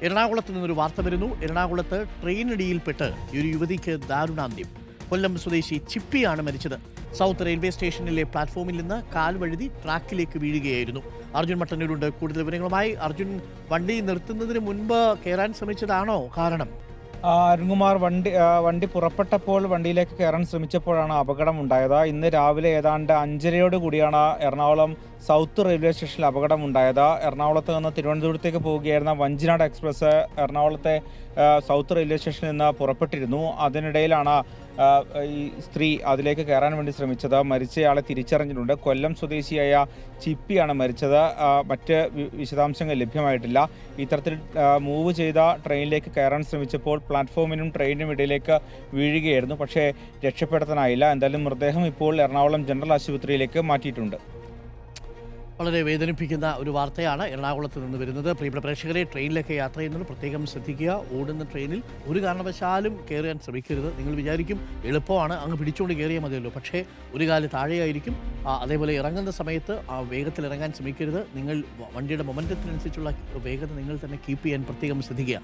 എറണാകുളത്ത് നിന്നൊരു വാർത്ത വരുന്നു. എറണാകുളത്ത് ട്രെയിനിടിയിൽപ്പെട്ട് ഒരു യുവതിക്ക് ദാരുണാന്ത്യം. കൊല്ലം സ്വദേശി ചിപ്പിയാണ് മരിച്ചത്. സൗത്ത് റെയിൽവേ സ്റ്റേഷനിലെ പ്ലാറ്റ്ഫോമിൽ നിന്ന് കാൽ വഴുതി ട്രാക്കിലേക്ക് വീഴുകയായിരുന്നു. അർജുൻ മട്ടന്നൂരുണ്ട് കൂടുതൽ വിവരങ്ങളുമായി. അർജുൻ, വണ്ടി നിർത്തുന്നതിന് മുൻപ് കയറാൻ ശ്രമിച്ചതാണോ കാരണം? അരുൺകുമാർ, വണ്ടി പുറപ്പെട്ടപ്പോൾ വണ്ടിയിലേക്ക് കയറാൻ ശ്രമിച്ചപ്പോഴാണ് അപകടമുണ്ടായത്. ഇന്ന് രാവിലെ ഏതാണ്ട് 5:30 കൂടിയാണ് എറണാകുളം സൗത്ത് റെയിൽവേ സ്റ്റേഷനിൽ അപകടമുണ്ടായത്. എറണാകുളത്ത് നിന്ന് തിരുവനന്തപുരത്തേക്ക് പോവുകയായിരുന്ന വഞ്ചിനാട് എക്സ്പ്രസ് എറണാകുളത്തെ സൗത്ത് റെയിൽവേ സ്റ്റേഷനിൽ നിന്ന് പുറപ്പെട്ടിരുന്നു. അതിനിടയിലാണ് ഈ സ്ത്രീ അതിലേക്ക് കയറാൻ വേണ്ടി ശ്രമിച്ചത്. മരിച്ചയാളെ തിരിച്ചറിഞ്ഞിട്ടുണ്ട്. കൊല്ലം സ്വദേശിയായ ചിപ്പിയാണ് മരിച്ചത്. മറ്റ് വിശദാംശങ്ങൾ ലഭ്യമായിട്ടില്ല. ഇത്തരത്തിൽ മൂവ് ചെയ്ത ട്രെയിനിലേക്ക് കയറാൻ ശ്രമിച്ചപ്പോൾ പ്ലാറ്റ്ഫോമിനും ട്രെയിനിനും ഇടയിലേക്ക് വീഴുകയായിരുന്നു. പക്ഷേ രക്ഷപ്പെടുത്താനായില്ല. എന്തായാലും മൃതദേഹം ഇപ്പോൾ എറണാകുളം ജനറൽ ആശുപത്രിയിലേക്ക് മാറ്റിയിട്ടുണ്ട്. വളരെ വേദനിപ്പിക്കുന്ന ഒരു വാർത്തയാണ് എറണാകുളത്ത് നിന്ന് വരുന്നത്. പ്രിയപ്പെട്ട പ്രേക്ഷകരെ, ട്രെയിനിലൊക്കെ യാത്ര ചെയ്യുന്നത് പ്രത്യേകം ശ്രദ്ധിക്കുക. ഓടുന്ന ട്രെയിനിൽ ഒരു കാരണവശാലും കയറാൻ ശ്രമിക്കരുത്. നിങ്ങൾ വിചാരിക്കും എളുപ്പമാണ്, അങ്ങ് പിടിച്ചുകൊണ്ട് കയറിയാൽ മതിയല്ലോ. പക്ഷേ ഒരു കാല് താഴെയായിരിക്കും. അതേപോലെ ഇറങ്ങുന്ന സമയത്ത് വേഗത്തിൽ ഇറങ്ങാൻ ശ്രമിക്കരുത്. നിങ്ങൾ വണ്ടിയുടെ മൊമെൻറ്റത്തിനനുസരിച്ചുള്ള വേഗത നിങ്ങൾ തന്നെ കീപ്പ് ചെയ്യാൻ പ്രത്യേകം ശ്രദ്ധിക്കുക.